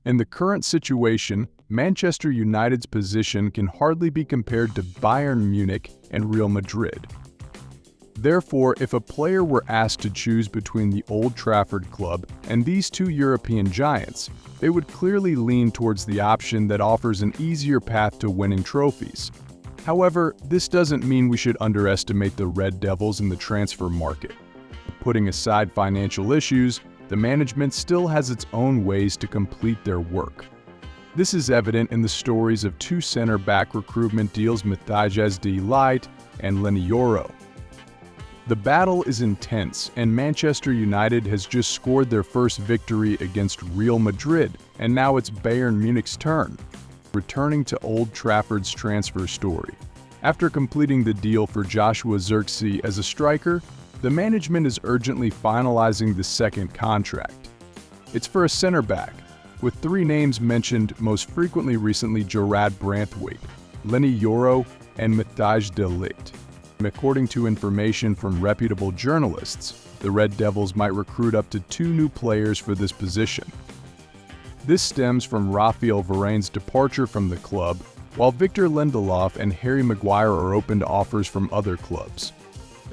In the current situation, Manchester United's position can hardly be compared to Bayern Munich and Real Madrid. Therefore, if a player were asked to choose between the Old Trafford club and these two European giants, they would clearly lean towards the option that offers an easier path to winning trophies. However, this doesn't mean we should underestimate the Red Devils in the transfer market. Putting aside financial issues, the management still has its own ways to complete their work. This is evident in the stories of two center-back recruitment deals Matthijs de Ligt and Leny Yoro. The battle is intense, and Manchester United has just scored their first victory against Real Madrid, and now it's Bayern Munich's turn. Returning to Old Trafford's transfer story. After completing the deal for Joshua Zirkzee as a striker, the management is urgently finalizing the second contract. It's for a center-back, with three names mentioned most frequently recently: Gerard Branthwaite, Leny Yoro, and Matthijs de Ligt. According to information from reputable journalists, the Red Devils might recruit up to 2 new players for this position. This stems from Raphael Varane's departure from the club, while Victor Lindelof and Harry Maguire are open to offers from other clubs.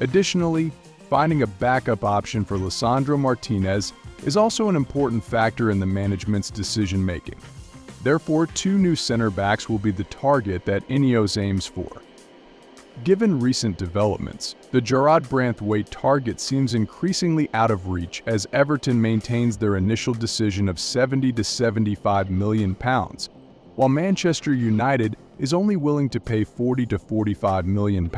Additionally, finding a backup option for Lisandro Martinez is also an important factor in the management's decision-making. Therefore, 2 new center-backs will be the target that Ineos aims for. Given recent developments, the Gerard Branthwaite target seems increasingly out of reach as Everton maintains their initial decision of £70 to £75 million, while Manchester United is only willing to pay £40 to £45 million.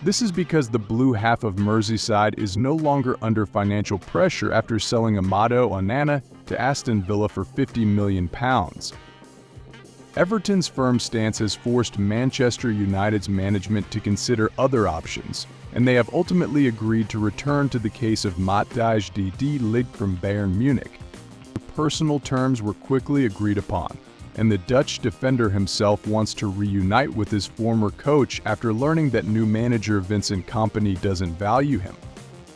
This is because the blue half of Merseyside is no longer under financial pressure after selling Amado Onana to Aston Villa for £50 million. Everton's firm stance has forced Manchester United's management to consider other options, and they have ultimately agreed to return to the case of Matthijs de Ligt from Bayern Munich. Personal terms were quickly agreed upon, and the Dutch defender himself wants to reunite with his former coach after learning that new manager Vincent Kompany doesn't value him.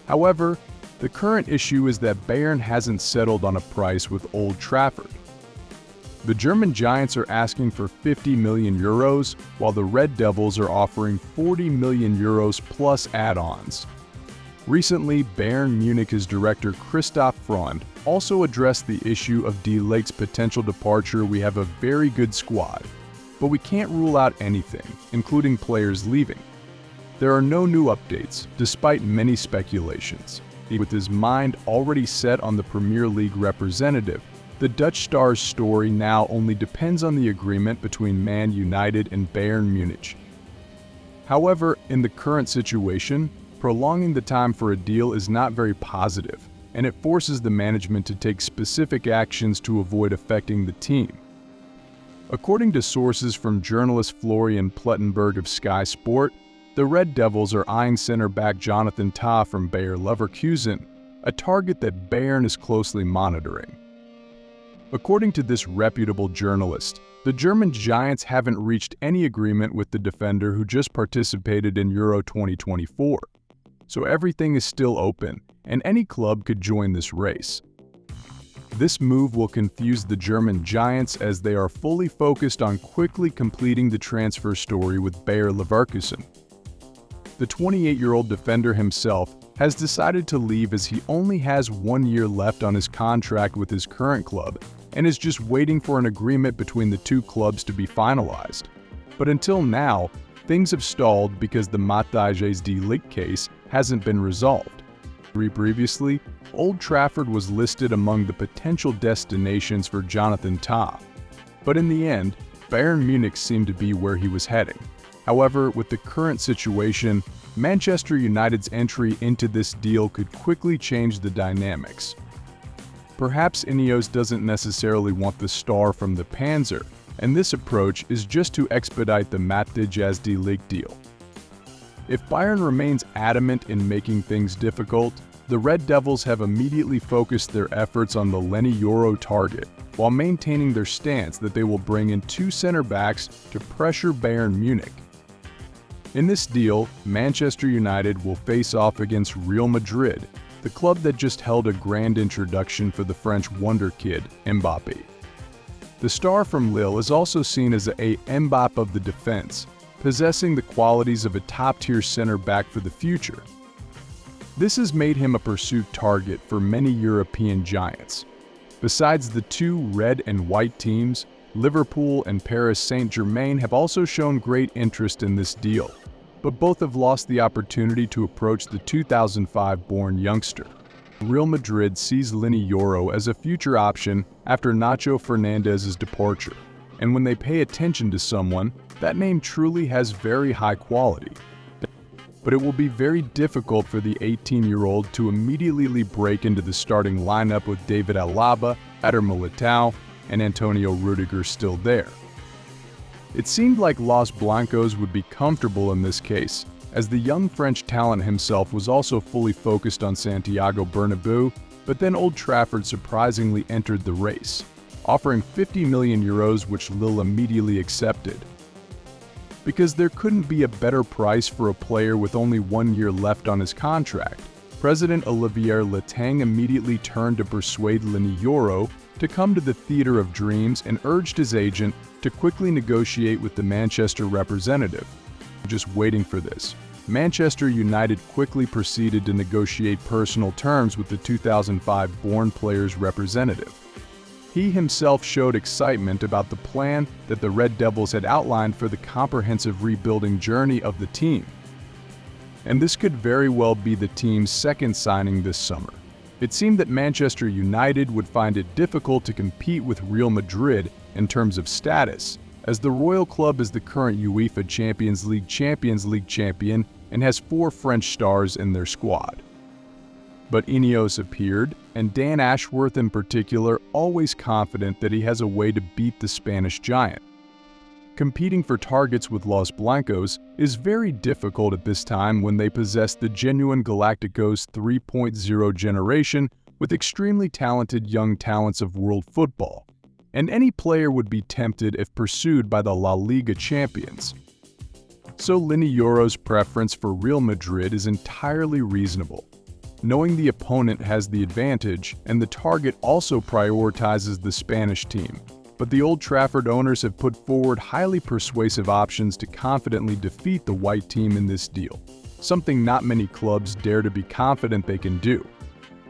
However, the current issue is that Bayern hasn't settled on a price with Old Trafford. The German giants are asking for €50 million, while the Red Devils are offering €40 million plus add-ons. Recently, Bayern Munich's director Christoph Freund also addressed the issue of de Ligt's potential departure. "We have a very good squad, but we can't rule out anything, including players leaving." There are no new updates, despite many speculations. With his mind already set on the Premier League representative, the Dutch star's story now only depends on the agreement between Man United and Bayern Munich. However, in the current situation, prolonging the time for a deal is not very positive, and it forces the management to take specific actions to avoid affecting the team. According to sources from journalist Florian Plettenberg of Sky Sport, the Red Devils are eyeing center-back Jonathan Tah from Bayer Leverkusen, a target that Bayern is closely monitoring. According to this reputable journalist, the German giants haven't reached any agreement with the defender who just participated in Euro 2024. So everything is still open, and any club could join this race. This move will confuse the German giants as they are fully focused on quickly completing the transfer story with Bayer Leverkusen. The 28-year-old defender himself has decided to leave as he only has 1 year left on his contract with his current club and is just waiting for an agreement between the two clubs to be finalized. But until now, things have stalled because the Matthijs de Ligt case hasn't been resolved. Previously, Old Trafford was listed among the potential destinations for Jonathan Tah, but in the end, Bayern Munich seemed to be where he was heading. However, with the current situation, Manchester United's entry into this deal could quickly change the dynamics. Perhaps Ineos doesn't necessarily want the star from the Panzer, and this approach is just to expedite the Matthijs de Ligt deal. If Bayern remains adamant in making things difficult, the Red Devils have immediately focused their efforts on the Leny Yoro target, while maintaining their stance that they will bring in 2 center-backs to pressure Bayern Munich. In this deal, Manchester United will face off against Real Madrid, the club that just held a grand introduction for the French wonder kid, Mbappé. The star from Lille is also seen as a Mbappé of the defense, possessing the qualities of a top-tier center-back for the future. This has made him a pursuit target for many European giants. Besides the two red and white teams, Liverpool and Paris Saint-Germain have also shown great interest in this deal, but both have lost the opportunity to approach the 2005-born youngster. Real Madrid sees Leny Yoro as a future option after Nacho Fernandez's departure, and when they pay attention to someone, that name truly has very high quality. But it will be very difficult for the 18-year-old to immediately break into the starting lineup with David Alaba, Eder Militao, and Antonio Rudiger still there. It seemed like Los Blancos would be comfortable in this case, as the young French talent himself was also fully focused on Santiago Bernabeu, but then Old Trafford surprisingly entered the race, offering 50 million euros, which Lille immediately accepted. Because there couldn't be a better price for a player with only 1 year left on his contract, President Olivier Letang immediately turned to persuade Leny Yoro to come to the Theatre of Dreams and urged his agent to quickly negotiate with the Manchester representative. Just waiting for this, Manchester United quickly proceeded to negotiate personal terms with the 2005-born player's representative. He himself showed excitement about the plan that the Red Devils had outlined for the comprehensive rebuilding journey of the team. And this could very well be the team's second signing this summer. It seemed that Manchester United would find it difficult to compete with Real Madrid in terms of status, as the Royal Club is the current UEFA Champions League champion and has 4 French stars in their squad. But Ineos appeared, and Dan Ashworth in particular, always confident that he has a way to beat the Spanish giant. Competing for targets with Los Blancos is very difficult at this time when they possess the genuine Galacticos 3.0 generation with extremely talented young talents of world football, and any player would be tempted if pursued by the La Liga champions. So Leny Yoro's preference for Real Madrid is entirely reasonable. Knowing the opponent has the advantage, and the target also prioritizes the Spanish team, but the Old Trafford owners have put forward highly persuasive options to confidently defeat the white team in this deal, something not many clubs dare to be confident they can do.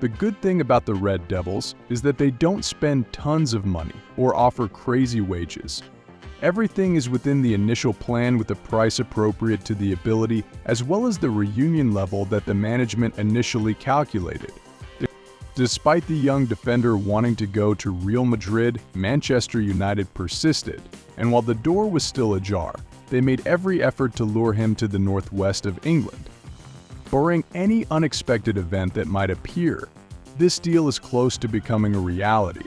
The good thing about the Red Devils is that they don't spend tons of money or offer crazy wages. Everything is within the initial plan with a price appropriate to the ability as well as the reunion level that the management initially calculated. Despite the young defender wanting to go to Real Madrid, Manchester United persisted, and while the door was still ajar, they made every effort to lure him to the northwest of England. Barring any unexpected event that might appear, this deal is close to becoming a reality.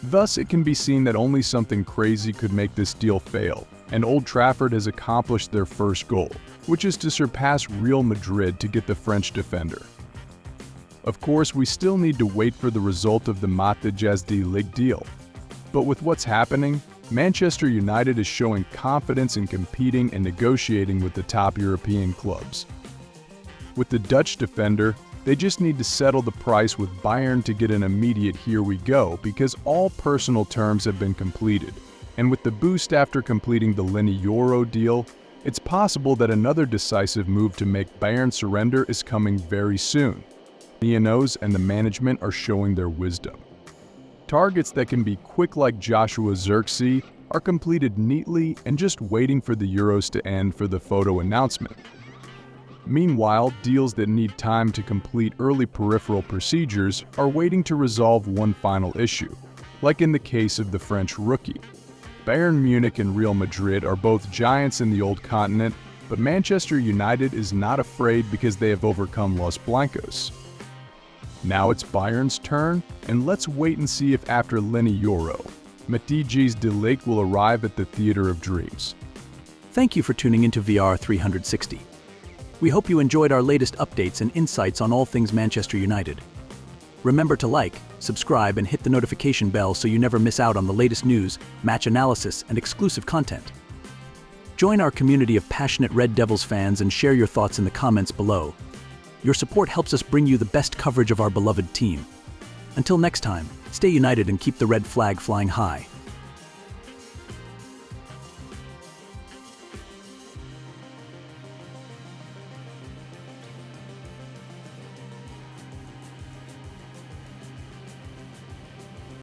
Thus, it can be seen that only something crazy could make this deal fail, and Old Trafford has accomplished their first goal, which is to surpass Real Madrid to get the French defender. Of course, we still need to wait for the result of the Mathias de Ligt deal. But with what's happening, Manchester United is showing confidence in competing and negotiating with the top European clubs. With the Dutch defender, they just need to settle the price with Bayern to get an immediate here we go because all personal terms have been completed. And with the boost after completing the Leny Yoro deal, it's possible that another decisive move to make Bayern surrender is coming very soon. Ineos and the management are showing their wisdom. Targets that can be quick like Joshua Zirkzee are completed neatly and just waiting for the Euros to end for the photo announcement. Meanwhile, deals that need time to complete early peripheral procedures are waiting to resolve one final issue, like in the case of the French rookie. Bayern Munich and Real Madrid are both giants in the old continent, but Manchester United is not afraid because they have overcome Los Blancos. Now it's Bayern's turn, and let's wait and see if after Leny Yoro, Mathias de Ligt will arrive at the Theatre of Dreams. Thank you for tuning into VR 360. We hope you enjoyed our latest updates and insights on all things Manchester United. Remember to like, subscribe, and hit the notification bell so you never miss out on the latest news, match analysis, and exclusive content. Join our community of passionate Red Devils fans and share your thoughts in the comments below. Your support helps us bring you the best coverage of our beloved team. Until next time, stay united and keep the red flag flying high.